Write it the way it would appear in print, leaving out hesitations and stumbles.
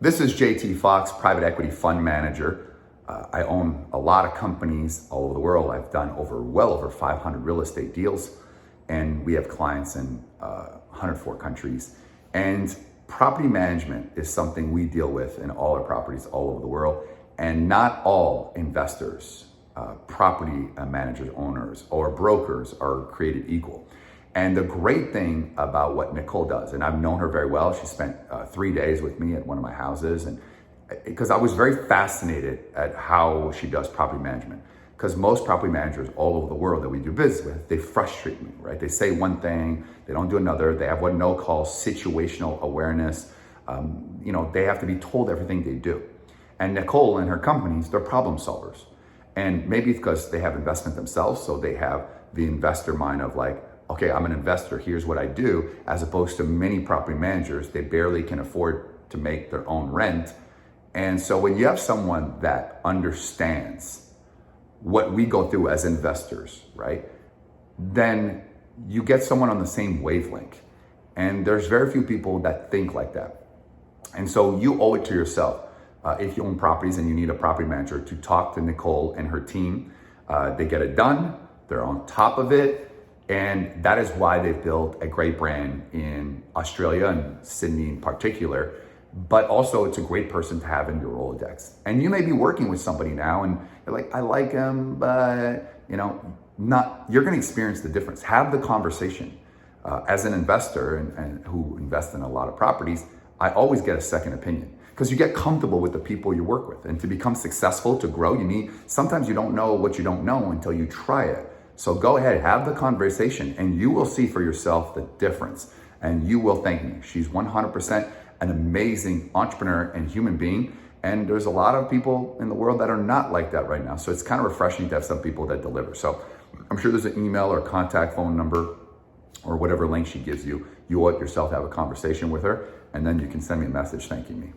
This is JT Foxx, private equity fund manager. I own a lot of companies all over the world. I've done well over 500 real estate deals, and we have clients in 104 countries. And property management is something we deal with in all our properties all over the world. And not all investors, property managers, owners, or brokers are created equal. And the great thing about what Nicole does, and I've known her very well, she spent 3 days with me at one of my houses, and because I was very fascinated at how she does property management. Because most property managers all over the world that we do business with, they frustrate me, right? They say one thing, they don't do another. They have what no call situational awareness. They have to be told everything they do. And Nicole and her companies, they're problem solvers. And maybe it's because they have investment themselves, so they have the investor mind of like, okay, I'm an investor, here's what I do, as opposed to many property managers, they barely can afford to make their own rent. And so when you have someone that understands what we go through as investors, right, then you get someone on the same wavelength. And there's very few people that think like that. And so you owe it to yourself, if you own properties and you need a property manager, to talk to Nicole and her team. They get it done, they're on top of it. And that is why they've built a great brand in Australia and Sydney in particular. But also it's a great person to have in your Rolodex. And you may be working with somebody now and you're like, I like him, but you're gonna experience the difference. Have the conversation. As an investor and who invests in a lot of properties, I always get a second opinion because you get comfortable with the people you work with. And to become successful, to grow, sometimes you don't know what you don't know until you try it. So go ahead, have the conversation, and you will see for yourself the difference. And you will thank me. She's 100% an amazing entrepreneur and human being. And there's a lot of people in the world that are not like that right now. So it's kind of refreshing to have some people that deliver. So I'm sure there's an email or contact phone number or whatever link she gives you. You owe it yourself to have a conversation with her, and then you can send me a message thanking me.